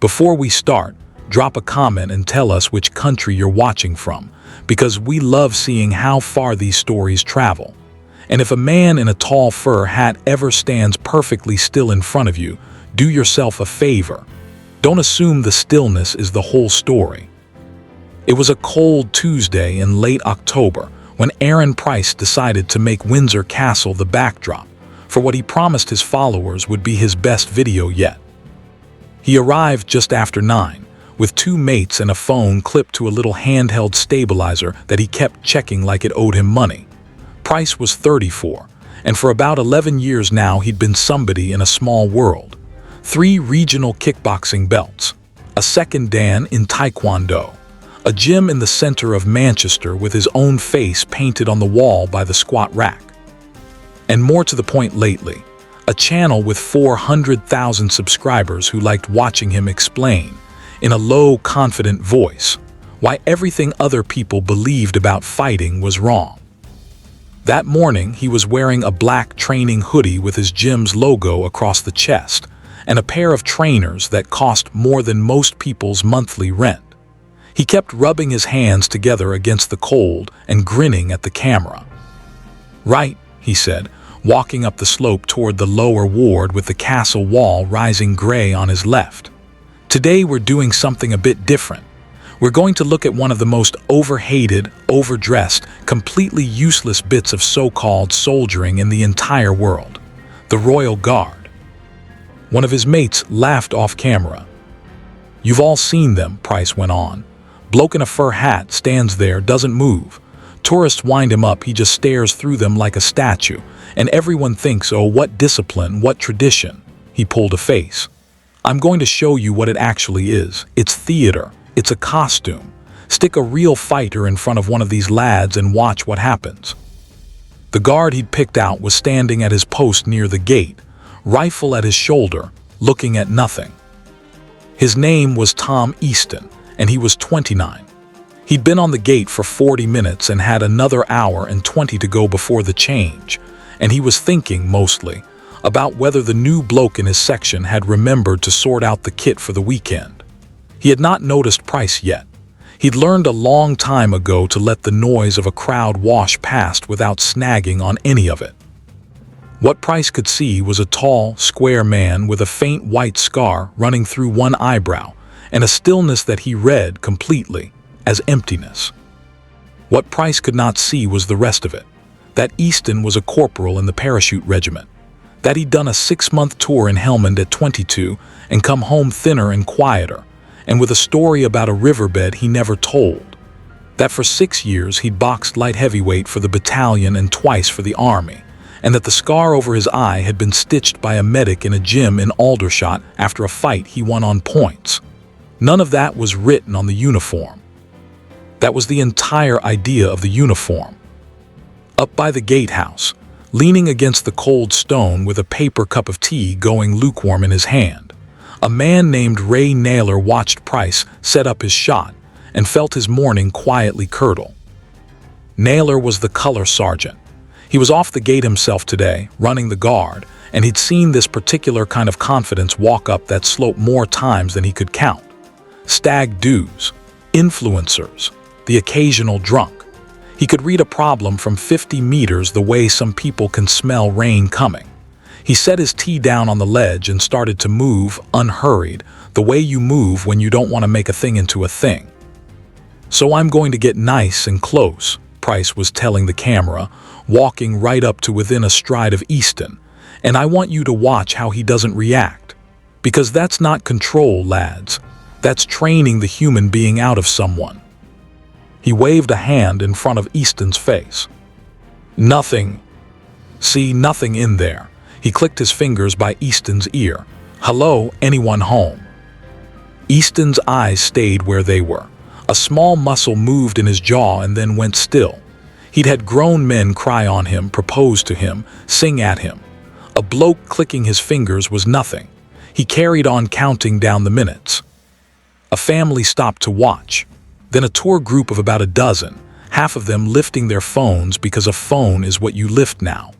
Before we start, drop a comment and tell us which country you're watching from, because we love seeing how far these stories travel. And if a man in a tall fur hat ever stands perfectly still in front of you, do yourself a favor. Don't assume the stillness is the whole story. It was a cold Tuesday in late October when Aaron Price decided to make Windsor Castle the backdrop for what he promised his followers would be his best video yet. He arrived just after 9, with 2 mates and a phone clipped to a little handheld stabilizer that he kept checking like it owed him money. Price was 34, and for about 11 years now he'd been somebody in a small world. 3 regional kickboxing belts, a second Dan in Taekwondo, a gym in the center of Manchester with his own face painted on the wall by the squat rack. And more to the point lately, a channel with 400,000 subscribers who liked watching him explain, in a low, confident voice, why everything other people believed about fighting was wrong. That morning, he was wearing a black training hoodie with his gym's logo across the chest and a pair of trainers that cost more than most people's monthly rent. He kept rubbing his hands together against the cold and grinning at the camera. "Right," he said, walking up the slope toward the lower ward with the castle wall rising gray on his left. "Today we're doing something a bit different. We're going to look at one of the most overhated, overdressed, completely useless bits of so-called soldiering in the entire world, the Royal Guard." One of his mates laughed off camera. "You've all seen them," Price went on. "Bloke in a fur hat stands there, doesn't move. Tourists wind him up, he just stares through them like a statue, and everyone thinks, oh, what discipline, what tradition." He pulled a face. "I'm going to show you what it actually is. It's theater. It's a costume. Stick a real fighter in front of one of these lads and watch what happens." The guard he'd picked out was standing at his post near the gate, rifle at his shoulder, looking at nothing. His name was Tom Easton, and he was 29. He'd been on the gate for 40 minutes and had another hour and 20 to go before the change, and he was thinking, mostly, about whether the new bloke in his section had remembered to sort out the kit for the weekend. He had not noticed Price yet. He'd learned a long time ago to let the noise of a crowd wash past without snagging on any of it. What Price could see was a tall, square man with a faint white scar running through one eyebrow, and a stillness that he read completely as emptiness. What Price could not see was the rest of it, that Easton was a corporal in the parachute regiment, that he'd done a 6-month tour in Helmand at 22 and come home thinner and quieter, and with a story about a riverbed he never told, that for 6 years he'd boxed light heavyweight for the battalion and twice for the army, and that the scar over his eye had been stitched by a medic in a gym in Aldershot after a fight he won on points. None of that was written on the uniform. That was the entire idea of the uniform. Up by the gatehouse, leaning against the cold stone with a paper cup of tea going lukewarm in his hand, a man named Ray Naylor watched Price set up his shot and felt his morning quietly curdle. Naylor was the color sergeant. He was off the gate himself today, running the guard, and he'd seen this particular kind of confidence walk up that slope more times than he could count. Stag doos, influencers, the occasional drunk. He could read a problem from 50 meters the way some people can smell rain coming. He set his tea down on the ledge and started to move, unhurried, the way you move when you don't want to make a thing into a thing. "So I'm going to get nice and close," Price was telling the camera, walking right up to within a stride of Easton, "and I want you to watch how he doesn't react. Because that's not control, lads. That's training the human being out of someone." He waved a hand in front of Easton's face. "Nothing. See, nothing in there." He clicked his fingers by Easton's ear. "Hello, anyone home?" Easton's eyes stayed where they were. A small muscle moved in his jaw and then went still. He'd had grown men cry on him, propose to him, sing at him. A bloke clicking his fingers was nothing. He carried on counting down the minutes. A family stopped to watch. Then a tour group of about a dozen, half of them lifting their phones because a phone is what you lift now.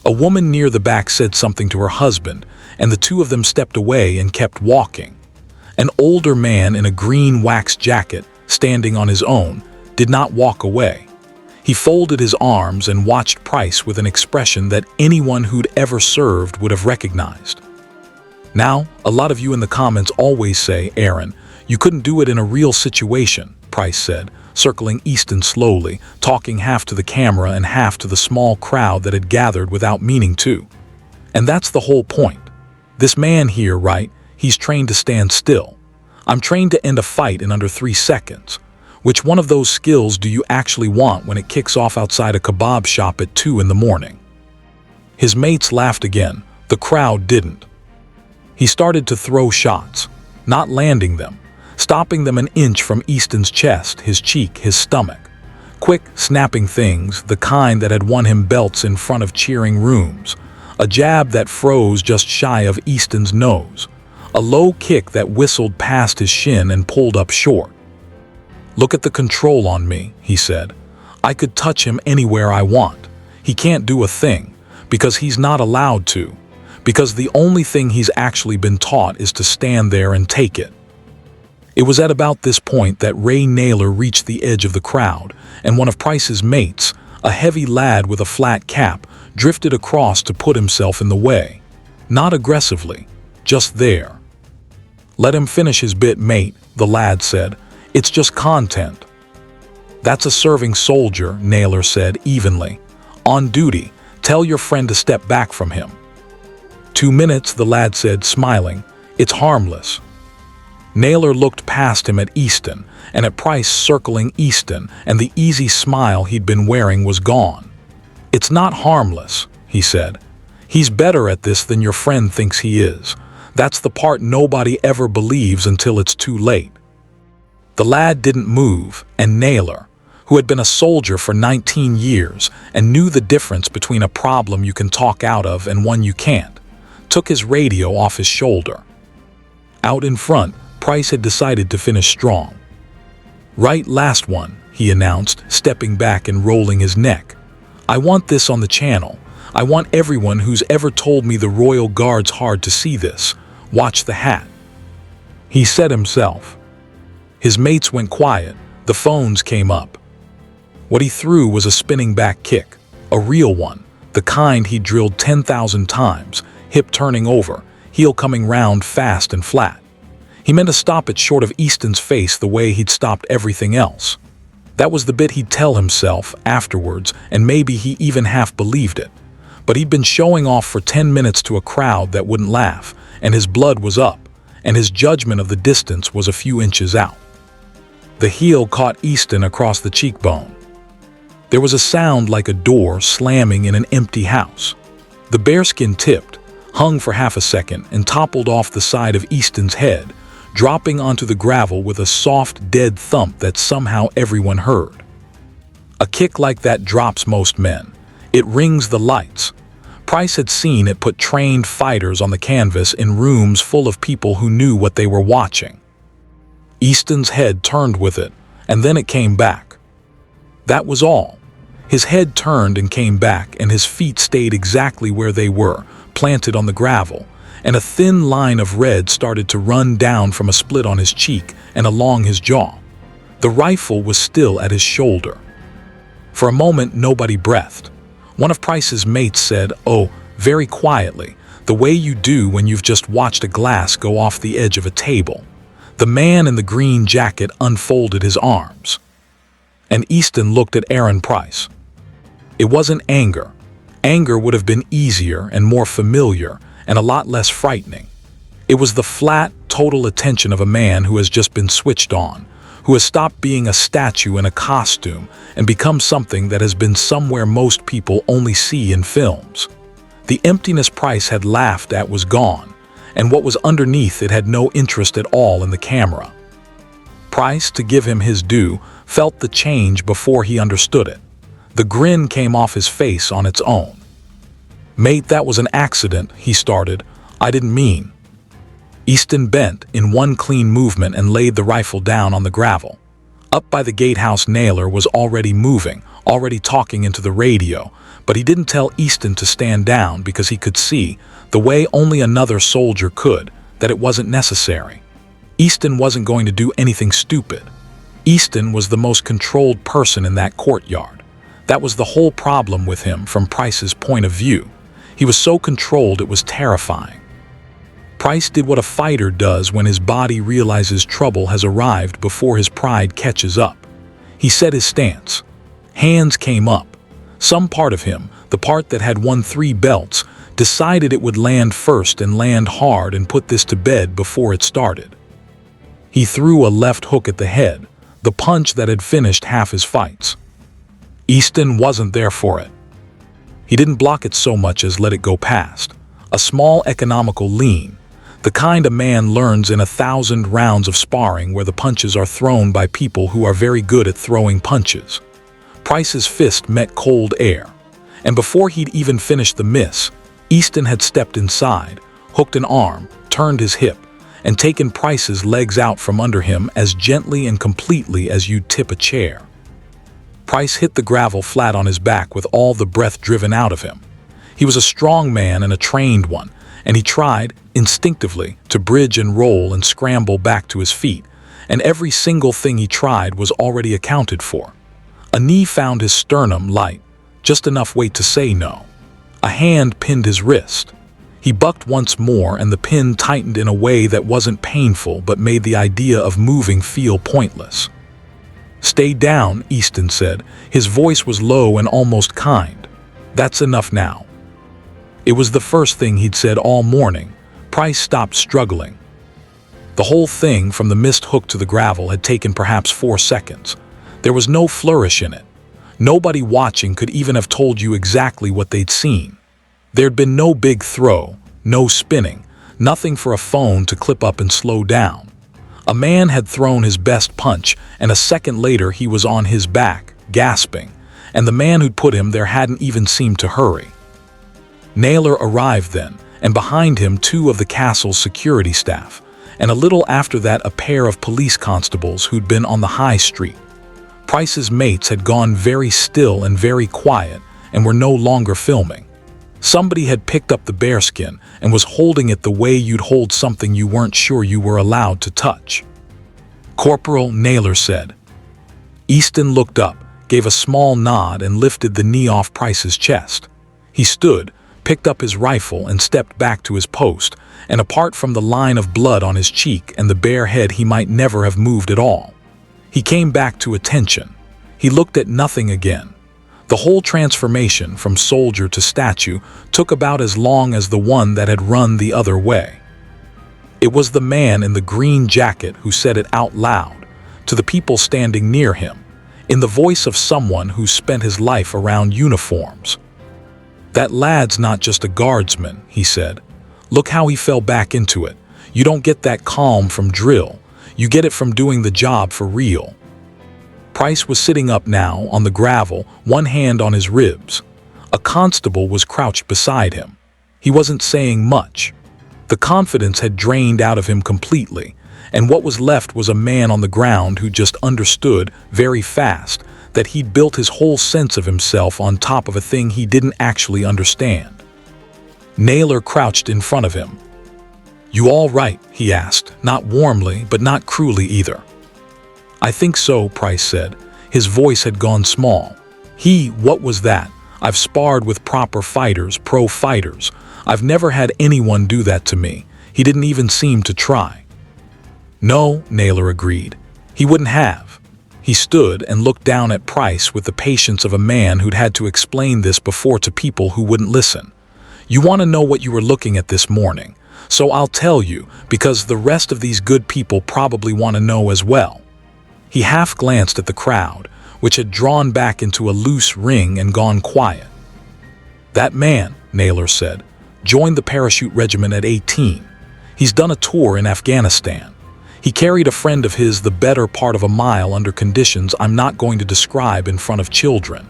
A woman near the back said something to her husband, and the two of them stepped away and kept walking. An older man in a green wax jacket, standing on his own, did not walk away. He folded his arms and watched Price with an expression that anyone who'd ever served would have recognized. Now, a lot of you in the comments always say, "Aaron, you couldn't do it in a real situation," Price said, circling Easton slowly, talking half to the camera and half to the small crowd that had gathered without meaning to. "And that's the whole point. This man here, right, he's trained to stand still. I'm trained to end a fight in under 3 seconds. Which one of those skills do you actually want when it kicks off outside a kebab shop at 2 in the morning?" His mates laughed again. The crowd didn't. He started to throw shots, not landing them, stopping them an inch from Easton's chest, his cheek, his stomach. Quick, snapping things, the kind that had won him belts in front of cheering rooms. A jab that froze just shy of Easton's nose. A low kick that whistled past his shin and pulled up short. "Look at the control on me," he said. "I could touch him anywhere I want. He can't do a thing, because he's not allowed to. Because the only thing he's actually been taught is to stand there and take it." It was at about this point that Ray Naylor reached the edge of the crowd, and one of Price's mates, a heavy lad with a flat cap, drifted across to put himself in the way. Not aggressively, just there. "Let him finish his bit, mate," the lad said. "It's just content." "That's a serving soldier," Naylor said evenly. "On duty, tell your friend to step back from him." 2 minutes, the lad said, smiling. "It's harmless." Naylor looked past him at Easton, and at Price circling Easton, and the easy smile he'd been wearing was gone. "It's not harmless," he said. "He's better at this than your friend thinks he is. That's the part nobody ever believes until it's too late." The lad didn't move, and Naylor, who had been a soldier for 19 years and knew the difference between a problem you can talk out of and one you can't, took his radio off his shoulder. Out in front, Price had decided to finish strong. "Right, last one," he announced, stepping back and rolling his neck. "I want this on the channel. I want everyone who's ever told me the Royal Guard's hard to see this. Watch the hat." He said himself. His mates went quiet. The phones came up. What he threw was a spinning back kick, a real one, the kind he drilled 10,000 times, hip turning over, heel coming round fast and flat. He meant to stop it short of Easton's face the way he'd stopped everything else. That was the bit he'd tell himself afterwards, and maybe he even half believed it. But he'd been showing off for 10 minutes to a crowd that wouldn't laugh, and his blood was up, and his judgment of the distance was a few inches out. The heel caught Easton across the cheekbone. There was a sound like a door slamming in an empty house. The bearskin tipped, hung for half a second, and toppled off the side of Easton's head, dropping onto the gravel with a soft, dead thump that somehow everyone heard. A kick like that drops most men. It rings the lights. Price had seen it put trained fighters on the canvas in rooms full of people who knew what they were watching. Easton's head turned with it, and then it came back. That was all. His head turned and came back, and his feet stayed exactly where they were, planted on the gravel, and a thin line of red started to run down from a split on his cheek and along his jaw. The rifle was still at his shoulder. For a moment, nobody breathed. One of Price's mates said, "Oh," very quietly, the way you do when you've just watched a glass go off the edge of a table. The man in the green jacket unfolded his arms. And Easton looked at Aaron Price. It wasn't anger. Anger would have been easier and more familiar and a lot less frightening. It was the flat, total attention of a man who has just been switched on, who has stopped being a statue in a costume and become something that has been somewhere most people only see in films. The emptiness Price had laughed at was gone, and what was underneath it had no interest at all in the camera. Price, to give him his due, felt the change before he understood it. The grin came off his face on its own. "Mate, that was an accident," he started. "I didn't mean." Easton bent in one clean movement and laid the rifle down on the gravel. Up by the gatehouse, Naylor was already moving, already talking into the radio, but he didn't tell Easton to stand down because he could see, the way only another soldier could, that it wasn't necessary. Easton wasn't going to do anything stupid. Easton was the most controlled person in that courtyard. That was the whole problem with him from Price's point of view. He was so controlled it was terrifying. Price did what a fighter does when his body realizes trouble has arrived before his pride catches up. He set his stance. Hands came up. Some part of him, the part that had won 3 belts, decided it would land first and land hard and put this to bed before it started. He threw a left hook at the head, the punch that had finished half his fights. Easton wasn't there for it. He didn't block it so much as let it go past. A small economical lean, the kind a man learns in 1,000 rounds of sparring where the punches are thrown by people who are very good at throwing punches. Price's fist met cold air, and before he'd even finished the miss, Easton had stepped inside, hooked an arm, turned his hip, and taken Price's legs out from under him as gently and completely as you'd tip a chair. Price hit the gravel flat on his back with all the breath driven out of him. He was a strong man and a trained one, and he tried, instinctively, to bridge and roll and scramble back to his feet, and every single thing he tried was already accounted for. A knee found his sternum light, just enough weight to say no. A hand pinned his wrist. He bucked once more and the pin tightened in a way that wasn't painful but made the idea of moving feel pointless. "Stay down," Easton said. His voice was low and almost kind. "That's enough now." It was the first thing he'd said all morning. Price stopped struggling. The whole thing, from the missed hook to the gravel, had taken perhaps 4 seconds. There was no flourish in it. Nobody watching could even have told you exactly what they'd seen. There'd been no big throw, no spinning, nothing for a phone to clip up and slow down. A man had thrown his best punch, and a second later he was on his back, gasping, and the man who'd put him there hadn't even seemed to hurry. Naylor arrived then, and behind him 2 of the castle's security staff, and a little after that a pair of police constables who'd been on the high street. Price's mates had gone very still and very quiet and were no longer filming. Somebody had picked up the bearskin and was holding it the way you'd hold something you weren't sure you were allowed to touch. "Corporal," Naylor said. Easton looked up, gave a small nod and lifted the knee off Price's chest. He stood, picked up his rifle and stepped back to his post, and apart from the line of blood on his cheek and the bare head, he might never have moved at all. He came back to attention. He looked at nothing again. The whole transformation from soldier to statue took about as long as the one that had run the other way. It was the man in the green jacket who said it out loud, to the people standing near him, in the voice of someone who spent his life around uniforms. "That lad's not just a guardsman," he said. "Look how he fell back into it. You don't get that calm from drill. You get it from doing the job for real." Price was sitting up now on the gravel, one hand on his ribs. A constable was crouched beside him. He wasn't saying much. The confidence had drained out of him completely, and what was left was a man on the ground who just understood, very fast, that he'd built his whole sense of himself on top of a thing he didn't actually understand. Naylor crouched in front of him. "You all right?" he asked, not warmly, but not cruelly either. "I think so," Price said. His voice had gone small. What was that? I've sparred with proper fighters, pro fighters. I've never had anyone do that to me. He didn't even seem to try." "No," Naylor agreed. "He wouldn't have." He stood and looked down at Price with the patience of a man who'd had to explain this before to people who wouldn't listen. "You want to know what you were looking at this morning, so I'll tell you, because the rest of these good people probably want to know as well." He half glanced at the crowd, which had drawn back into a loose ring and gone quiet. "That man," Naylor said, "joined the parachute regiment at 18. He's done a tour in Afghanistan. He carried a friend of his the better part of a mile under conditions I'm not going to describe in front of children.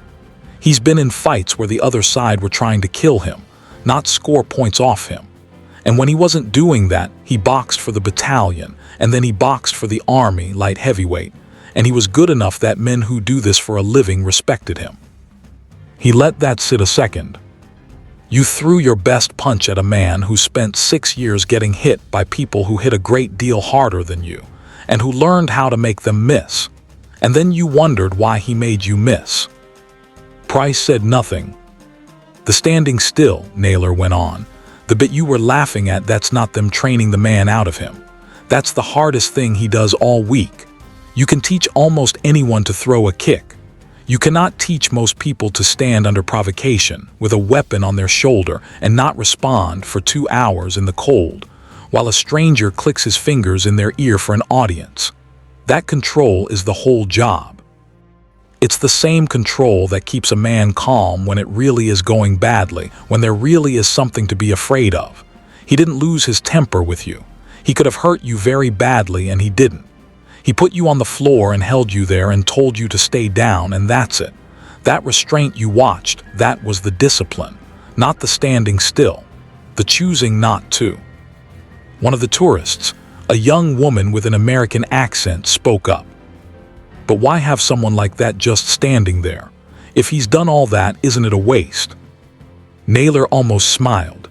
He's been in fights where the other side were trying to kill him, not score points off him. And when he wasn't doing that, he boxed for the battalion, and then he boxed for the army light heavyweight, and he was good enough that men who do this for a living respected him." He let that sit a second. You threw your best punch at a man who spent 6 years getting hit by people who hit a great deal harder than you, and who learned how to make them miss. And then you wondered why he made you miss. Price said nothing. The standing still, Naylor went on. The bit you were laughing at, that's not them training the man out of him. That's the hardest thing he does all week. You can teach almost anyone to throw a kick. You cannot teach most people to stand under provocation with a weapon on their shoulder and not respond for 2 hours in the cold, while a stranger clicks his fingers in their ear for an audience. That control is the whole job. It's the same control that keeps a man calm when it really is going badly, when there really is something to be afraid of. He didn't lose his temper with you. He could have hurt you very badly, and he didn't. He put you on the floor and held you there and told you to stay down, and that's it. That restraint you watched, that was the discipline, not the standing still, the choosing not to. One of the tourists, a young woman with an American accent, spoke up. But why have someone like that just standing there? If he's done all that, isn't it a waste? Naylor almost smiled.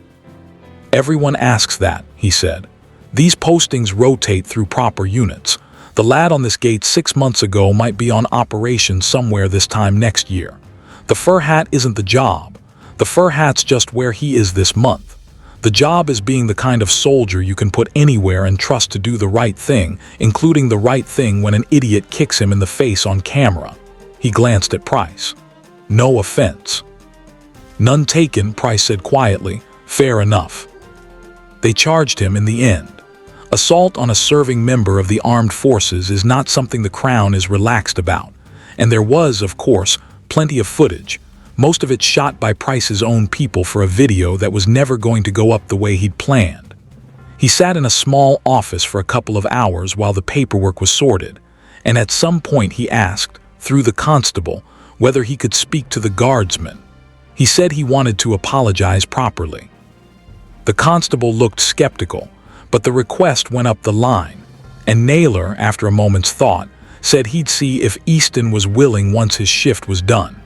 Everyone asks that, he said. These postings rotate through proper units. The lad on this gate 6 months ago might be on operation somewhere this time next year. The fur hat isn't the job. The fur hat's just where he is this month. The job is being the kind of soldier you can put anywhere and trust to do the right thing, including the right thing when an idiot kicks him in the face on camera. He glanced at Price. No offense. None taken, Price said quietly. Fair enough. They charged him in the end. Assault on a serving member of the armed forces is not something the Crown is relaxed about. And there was, of course, plenty of footage, most of it shot by Price's own people for a video that was never going to go up the way he'd planned. He sat in a small office for a couple of hours while the paperwork was sorted, and at some point he asked, through the constable, whether he could speak to the guardsman. He said he wanted to apologize properly. The constable looked skeptical, but the request went up the line, and Naylor, after a moment's thought, said he'd see if Easton was willing once his shift was done.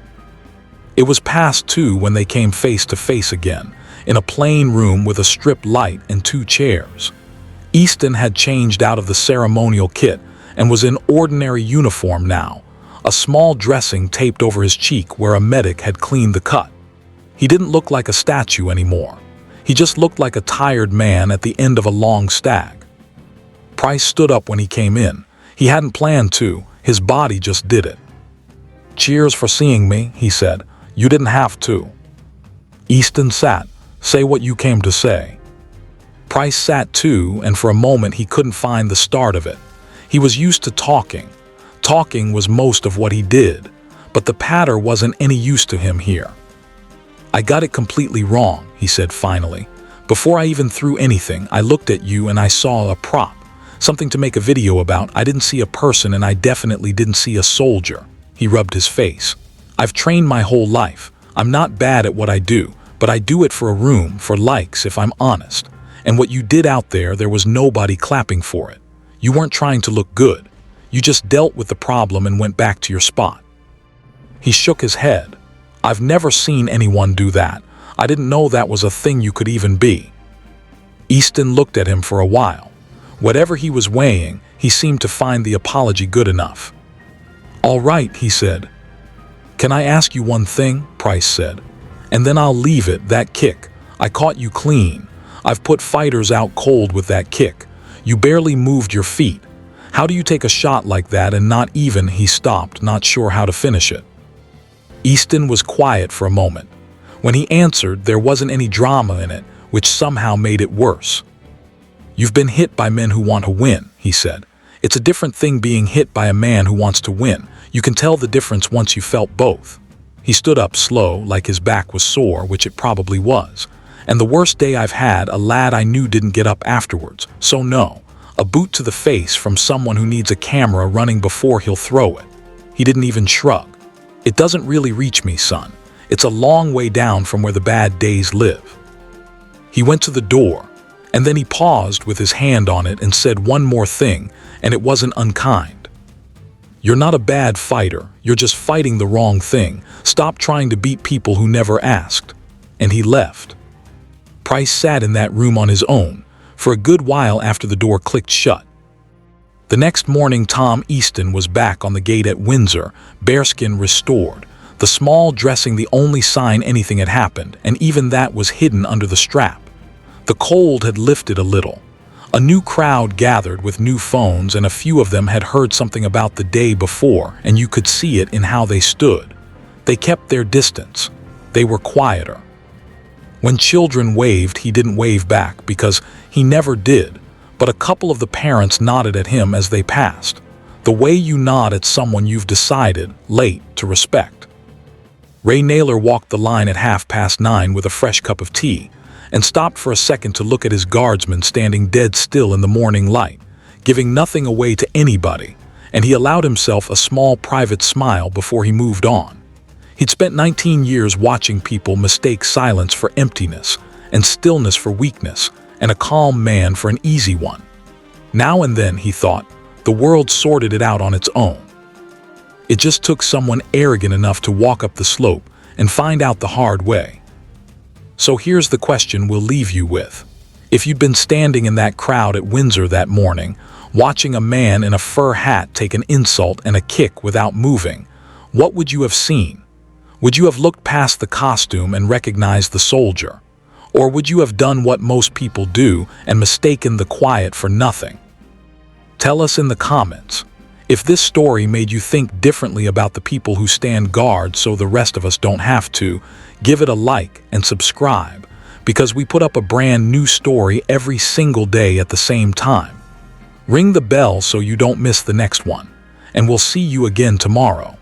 It was past 2 when they came face to face again, in a plain room with a strip light and 2 chairs. Easton had changed out of the ceremonial kit and was in ordinary uniform now, a small dressing taped over his cheek where a medic had cleaned the cut. He didn't look like a statue anymore. He just looked like a tired man at the end of a long stag. Price stood up when he came in. He hadn't planned to, his body just did it. Cheers for seeing me, he said. You didn't have to. Easton sat. Say what you came to say. Price sat too, and for a moment he couldn't find the start of it. He was used to talking. Talking was most of what he did, but the patter wasn't any use to him here. I got it completely wrong, he said finally. Before I even threw anything, I looked at you and I saw a prop. Something to make a video about. I didn't see a person, and I definitely didn't see a soldier. He rubbed his face. I've trained my whole life. I'm not bad at what I do, but I do it for a room, for likes, if I'm honest. And what you did out there was nobody clapping for it. You weren't trying to look good. You just dealt with the problem and went back to your spot. He shook his head. I've never seen anyone do that. I didn't know that was a thing you could even be. Easton looked at him for a while. Whatever he was weighing, he seemed to find the apology good enough. All right, he said. Can I ask you one thing? Price said. And then I'll leave it, that kick. I caught you clean. I've put fighters out cold with that kick. You barely moved your feet. How do you take a shot like that and not even? He stopped, not sure how to finish it. Easton was quiet for a moment. When he answered, there wasn't any drama in it, which somehow made it worse. You've been hit by men who want to win, he said. It's a different thing being hit by a man who wants to win. You can tell the difference once you felt both. He stood up slow, like his back was sore, which it probably was. And the worst day I've had, a lad I knew didn't get up afterwards. So no, a boot to the face from someone who needs a camera running before he'll throw it. He didn't even shrug. It doesn't really reach me, son. It's a long way down from where the bad days live. He went to the door, and then he paused with his hand on it and said one more thing, and it wasn't unkind. You're not a bad fighter. You're just fighting the wrong thing. Stop trying to beat people who never asked. and he left. Price sat in that room on his own for a good while after the door clicked shut. The next morning, Tom Easton was back on the gate at Windsor, bearskin restored, the small dressing the only sign anything had happened, and even that was hidden under the strap. The cold had lifted a little. A new crowd gathered with new phones, and a few of them had heard something about the day before, and you could see it in how they stood. They kept their distance. They were quieter. When children waved, he didn't wave back because he never did, but a couple of the parents nodded at him as they passed, the way you nod at someone you've decided, late, to respect. Ray Naylor walked the line at 9:30 with a fresh cup of tea, and stopped for a second to look at his guardsman standing dead still in the morning light, giving nothing away to anybody, and he allowed himself a small private smile before he moved on. He'd spent 19 years watching people mistake silence for emptiness, and stillness for weakness, and a calm man for an easy one. Now and then, he thought, the world sorted it out on its own. It just took someone arrogant enough to walk up the slope and find out the hard way. So here's the question we'll leave you with. If you'd been standing in that crowd at Windsor that morning, watching a man in a fur hat take an insult and a kick without moving, what would you have seen? Would you have looked past the costume and recognized the soldier? Or would you have done what most people do and mistaken the quiet for nothing? Tell us in the comments. If this story made you think differently about the people who stand guard so the rest of us don't have to, give it a like and subscribe, because we put up a brand new story every single day at the same time. Ring the bell so you don't miss the next one, and we'll see you again tomorrow.